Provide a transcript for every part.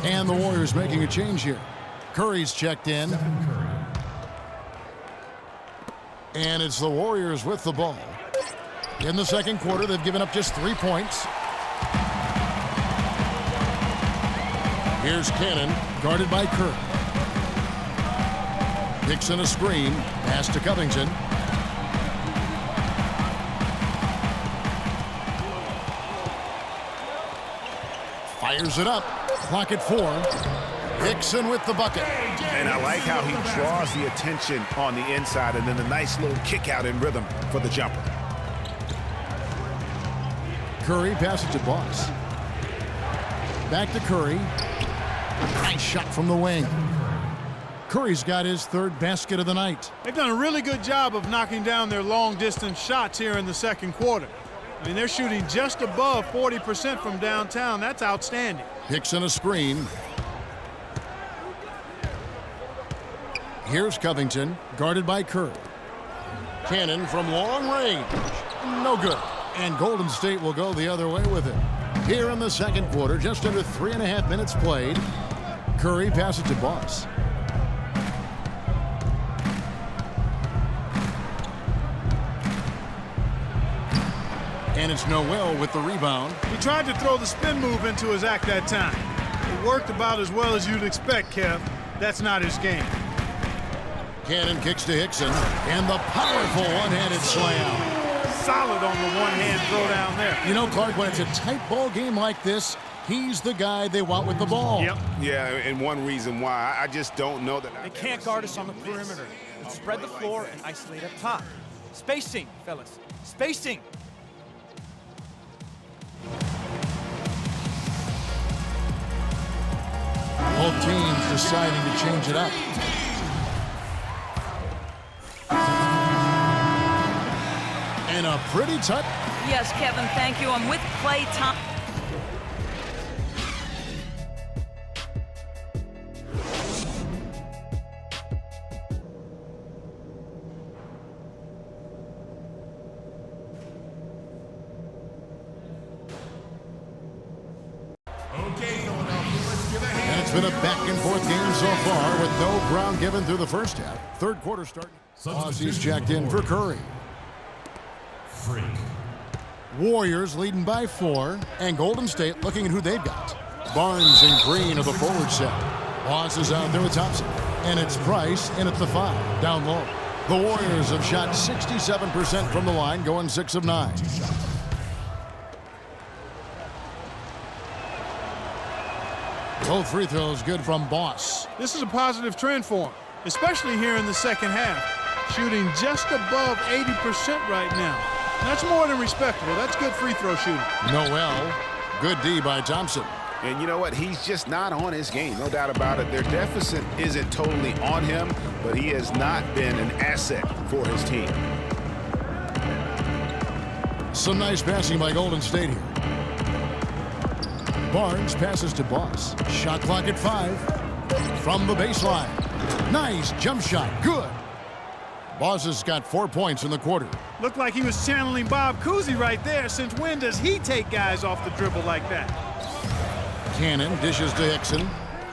And the Warriors making a change here. Curry's checked in. And it's the Warriors with the ball. In the second quarter, they've given up just 3 points. Here's Cannon, guarded by Curry. Hickson a screen, pass to Covington. Fires it up. Clock at 4. Hickson with the bucket. And I like how he draws the attention on the inside and then a nice little kick out in rhythm for the jumper. Curry passes to Boss. Back to Curry. Nice shot from the wing. Curry's got his third basket of the night. They've done a really good job of knocking down their long-distance shots here in the second quarter. I mean, they're shooting just above 40% from downtown. That's outstanding. Hickson a screen. Here's Covington, guarded by Curry. Cannon from long range. No good. And Golden State will go the other way with it. Here in the second quarter, just under 3.5 minutes played. Curry passes to Boss. And it's Noel with the rebound. He tried to throw the spin move into his act that time. It worked about as well as you'd expect, Kev. That's not his game. Cannon kicks to Hickson. And the powerful one-handed slam. Solid on the one-hand throw down there. You know, Clark, when it's a tight ball game like this, he's the guy they want with the ball. Yep. Yeah, and one reason why, I just don't know that. They can't guard us on the perimeter. Let's spread the floor and isolate up top. Spacing, fellas. Spacing. Both teams deciding to change it up. And a pretty tight. Yes, Kevin, thank you. I'm with Klay Thompson. And it's been a back-and-forth game so far with no ground given through the first half. Third quarter starting. Aussie's checked in for Curry. Warriors leading by 4, and Golden State looking at who they've got. Barnes and Green are the forward set. Boss is out there with Thompson, and it's Price in at the 5, down low. The Warriors have shot 67% from the line, going 6 of 9. Both free throws good from Boss. This is a positive trend for him, especially here in the second half. Shooting just above 80% right now. That's more than respectable. That's good free throw shooting. Noel, good D by Thompson. And you know what? He's just not on his game, no doubt about it. Their deficit isn't totally on him, but he has not been an asset for his team. Some nice passing by Golden State here. Barnes passes to Boss. Shot clock at 5. From the baseline. Nice jump shot. Good. Boss has got 4 points in the quarter. Looked like he was channeling Bob Cousy right there. Since when does he take guys off the dribble like that? Cannon dishes to Hickson.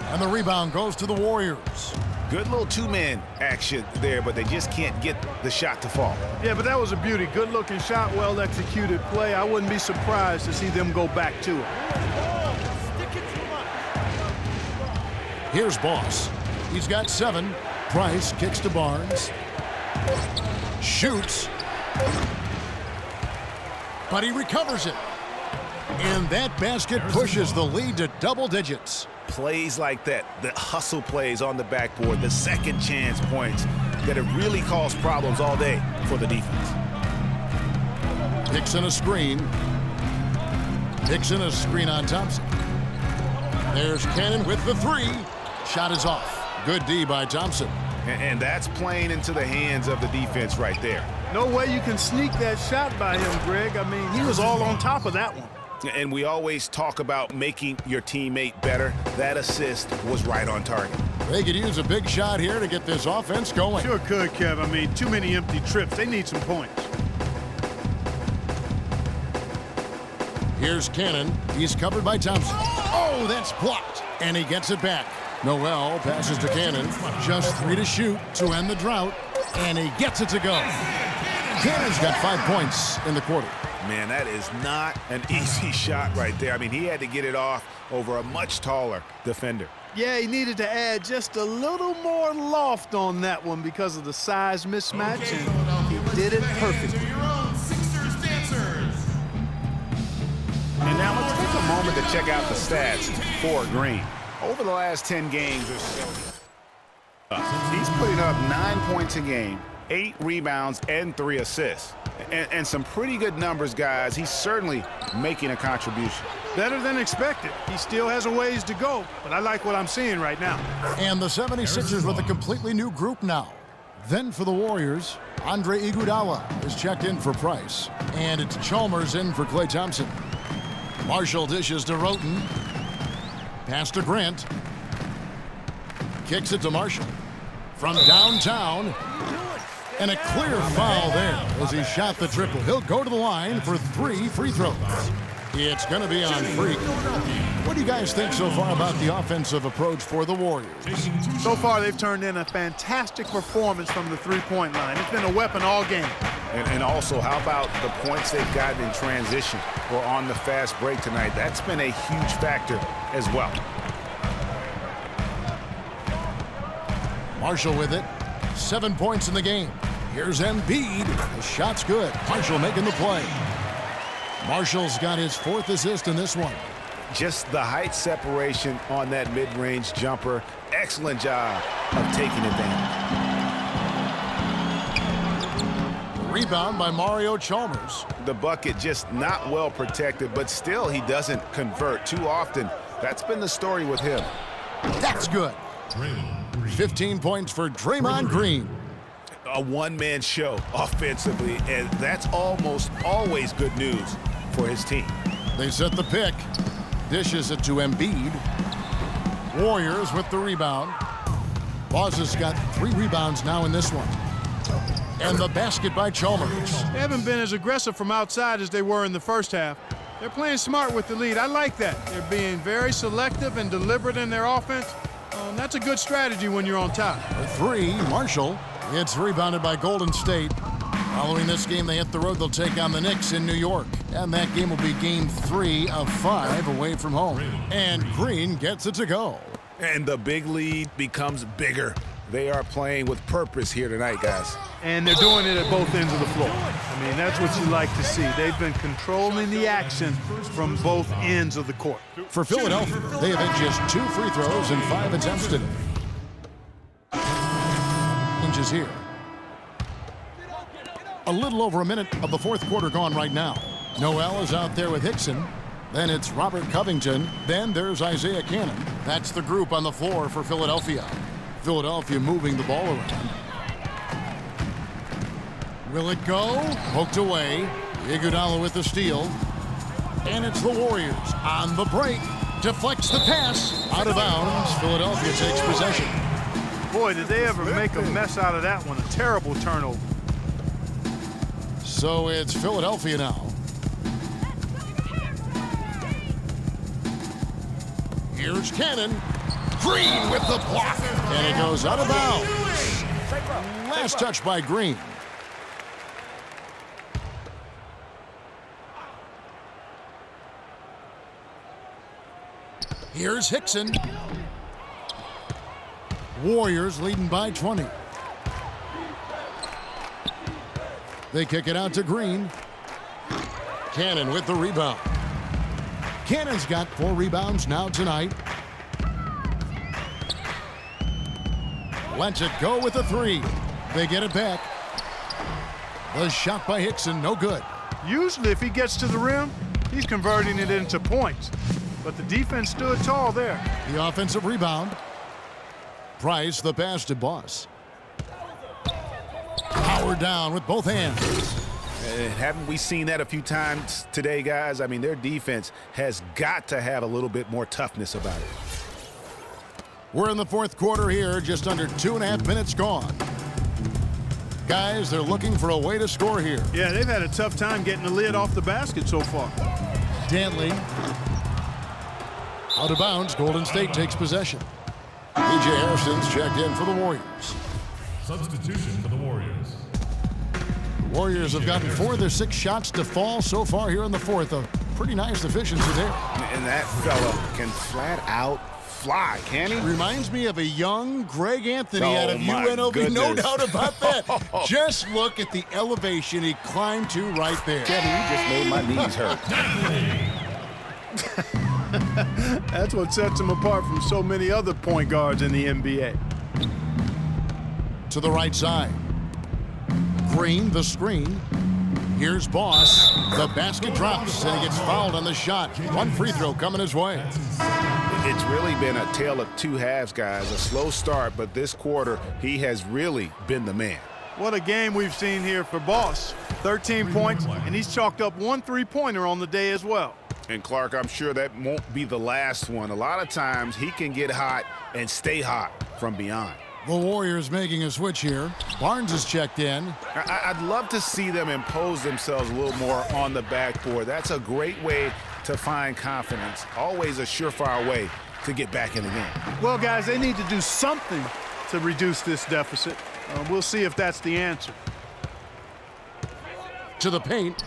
And the rebound goes to the Warriors. Good little two-man action there, but they just can't get the shot to fall. Yeah, but that was a beauty. Good-looking shot, well-executed play. I wouldn't be surprised to see them go back to it. Here's Boss. He's got 7. Price kicks to Barnes. Shoots. But he recovers it. And that basket pushes the lead to double digits. Plays like that, the hustle plays on the backboard, the second chance points that have really caused problems all day for the defense. Hickson a screen. Hickson a screen on Thompson. There's Cannon with the 3. Shot is off. Good D by Thompson. And that's playing into the hands of the defense right there. No way you can sneak that shot by him, Greg. I mean, he was all on top of that one. And we always talk about making your teammate better. That assist was right on target. They could use a big shot here to get this offense going. Sure could, Kev. I mean, too many empty trips. They need some points. Here's Cannon. He's covered by Thompson. Oh, that's blocked. And he gets it back. Noel passes to Cannon. Just 3 to shoot to end the drought. And he gets it to go. Cannon's got 5 points in the quarter. Man, that is not an easy shot right there. I mean, he had to get it off over a much taller defender. Yeah, he needed to add just a little more loft on that one because of the size mismatch, and he did it perfectly. And now let's take a moment to check out the stats for Green. Over the last 10 games or so, he's putting up 9 points a game, 8 rebounds, and 3 assists. And some pretty good numbers, guys. He's certainly making a contribution. Better than expected. He still has a ways to go, but I like what I'm seeing right now. And the 76ers with a completely new group now. Then for the Warriors, Andre Iguodala is checked in for Price. And it's Chalmers in for Klay Thompson. Marshall dishes to Roten. Pass to Grant. Kicks it to Marshall. From downtown. And a clear foul there as he shot the triple. He'll go to the line for 3 free throws. It's going to be on Freak. What do you guys think so far about the offensive approach for the Warriors? So far, they've turned in a fantastic performance from the three-point line. It's been a weapon all game. And also, how about the points they've gotten in transition or on the fast break tonight? That's been a huge factor as well. Marshall with it. 7 points in the game. Here's Embiid. The shot's good. Marshall making the play. Marshall's got his 4th assist in this one. Just the height separation on that mid-range jumper. Excellent job of taking advantage. Rebound by Mario Chalmers. The bucket just not well protected, but still he doesn't convert too often. That's been the story with him. That's good. 15 points for Draymond Green. A one-man show offensively, and that's almost always good news for his team. They set the pick. Dishes it to Embiid. Warriors with the rebound. Boss has got 3 rebounds now in this one. And the basket by Chalmers. They haven't been as aggressive from outside as they were in the first half. They're playing smart with the lead. I like that. They're being very selective and deliberate in their offense. That's a good strategy when you're on top. For 3, Marshall. It's rebounded by Golden State. Following this game, they hit the road. They'll take on the Knicks in New York. And that game will be game 3 of 5 away from home. And Green gets it to go. And the big lead becomes bigger. They are playing with purpose here tonight, guys. And they're doing it at both ends of the floor. I mean, that's what you like to see. They've been controlling the action from both ends of the court. For Philadelphia, they have hit just 2 free throws and 5 attempts today. Inches here. A little over a minute of the 4th quarter gone right now. Noel is out there with Hickson. Then it's Robert Covington. Then there's Isaiah Cannon. That's the group on the floor for Philadelphia. Philadelphia moving the ball around. Will it go? Poked away. Iguodala with the steal. And it's the Warriors on the break. Deflects the pass. Out of bounds. Philadelphia takes possession. Boy, did they ever make a mess out of that one. A terrible turnover. So it's Philadelphia now. Here's Cannon. Green with the block. And it goes out of bounds. Last touch by Green. Here's Hickson. Warriors leading by 20. They kick it out to Green. Cannon with the rebound. Cannon's got 4 rebounds now tonight. Lets it go with a 3. They get it back. The shot by Hickson, no good. Usually if he gets to the rim, he's converting it into points. But the defense stood tall there. The offensive rebound. Price, the pass to Boss. Howard down with both hands. Haven't we seen that a few times today, guys? I mean, their defense has got to have a little bit more toughness about it. We're in the 4th quarter here, just under 2.5 minutes gone. Guys, they're looking for a way to score here. Yeah, they've had a tough time getting the lid off the basket so far. Dantley. Out of bounds. Golden State takes possession. P.J. Harrison's checked in for the Warriors. Substitution for the Warriors. The Warriors have gotten 4 of their 6 shots to fall so far here in the fourth. A pretty nice efficiency there. And that fella can flat out fly, can he? Reminds me of a young Greg Anthony out of my UNLV. No goodness. doubt about that. Just look at the elevation he climbed to right there. Kevin, you just made my knees hurt. That's what sets him apart from so many other point guards in the NBA. To the right side. Green, the screen. Here's Boss. The basket drops, and he gets fouled on the shot. 1 free throw coming his way. It's really been a tale of 2 halves, guys. A slow start, but this quarter, he has really been the man. What a game we've seen here for Boss. 13 points, and he's chalked up 1 3-pointer on the day as well. And Clark, I'm sure that won't be the last one. A lot of times he can get hot and stay hot from beyond. The Warriors making a switch here. Barnes is checked in. I'd love to see them impose themselves a little more on the backboard. That's a great way to find confidence. Always a surefire way to get back in the game. Well, guys, they need to do something to reduce this deficit. We'll see if that's the answer. To the paint.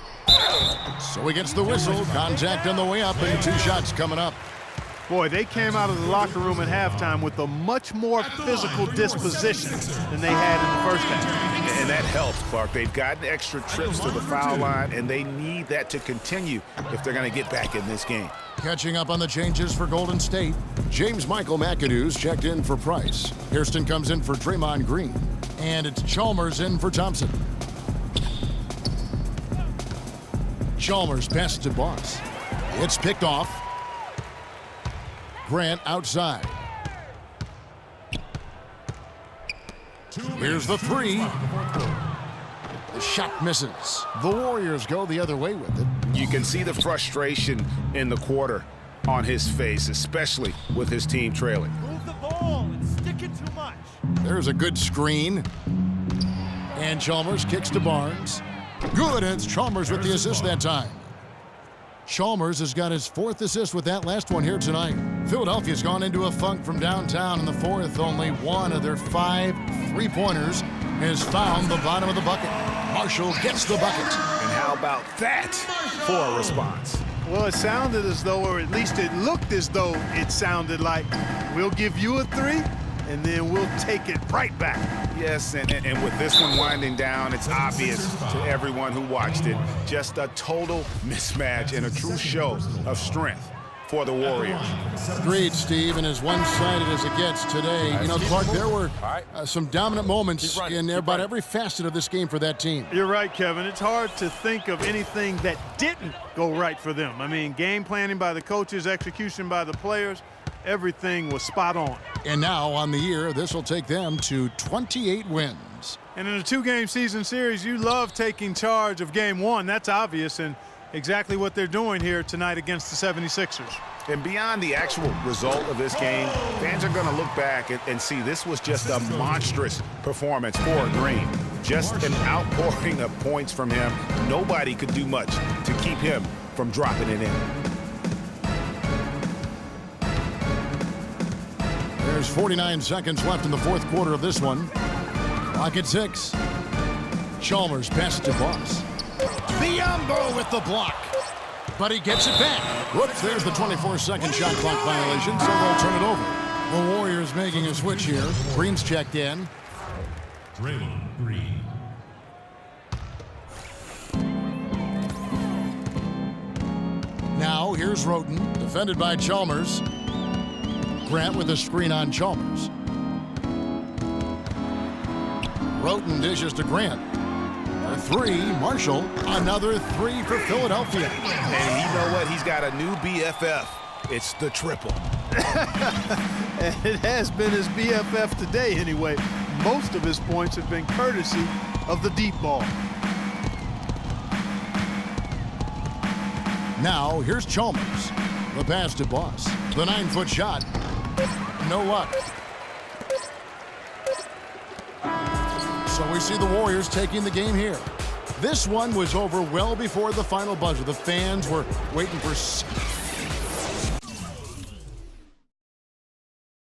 So he gets the whistle. Contact on the way up, and 2 shots coming up. Boy, they came out of the locker room at halftime with a much more physical disposition than they had in the first half. And that helps, Clark. They've gotten extra trips to the foul line, and they need that to continue if they're going to get back in this game. Catching up on the changes for Golden State. James Michael McAdoo's checked in for Price. Hairston comes in for Draymond Green. And it's Chalmers in for Thompson. Chalmers passes to Boss. It's picked off. Grant outside. Here's the 3. The shot misses. The Warriors go the other way with it. You can see the frustration in the quarter on his face, especially with his team trailing. Move the ball and stick it too much. There's a good screen. And Chalmers kicks to Barnes. Good, and it's Chalmers with the assist that time. Chalmers has got his 4th assist with that last one here tonight. Philadelphia's gone into a funk from downtown in the fourth. Only 1 of their 5 3-pointers has found the bottom of the bucket. Marshall gets the bucket. And how about that for a response? Well, it sounded as though, or at least it looked as though it sounded like, we'll give you a 3, and then we'll take it right back. Yes, and with this one winding down, it's obvious to everyone who watched it. Just a total mismatch and a true show of strength for the Warriors. Agreed, Steve, and as one-sided as it gets today. You know, Clark, there were some dominant moments in about every facet of this game for that team. You're right, Kevin. It's hard to think of anything that didn't go right for them. I mean, game planning by the coaches, execution by the players, everything was spot on. And now, on the year, this will take them to 28 wins. And in a 2-game season series, you love taking charge of game 1. That's obvious, and exactly what they're doing here tonight against the 76ers. And beyond the actual result of this game, fans are going to look back and see this was just a monstrous performance for Green. Just an outpouring of points from him. Nobody could do much to keep him from dropping it in. There's 49 seconds left in the fourth quarter of this one. Clock at 6. Chalmers passes to Boss. Biyombo with the block. But he gets it back. Whoops, there's the 24-second shot clock violation, so they'll turn it over. The Warriors making a switch here. Green's checked in. Draymond Green. Now, here's Roten, defended by Chalmers. Grant with a screen on Chalmers. Roten dishes to Grant. For 3, Marshall. Another 3 for Philadelphia. And you know what? He's got a new BFF. It's the triple. And it has been his BFF today anyway. Most of his points have been courtesy of the deep ball. Now, here's Chalmers. The pass to Boss. The 9-foot shot. No luck. So we see the Warriors taking the game here. This one was over well before the final buzzer. The fans were waiting for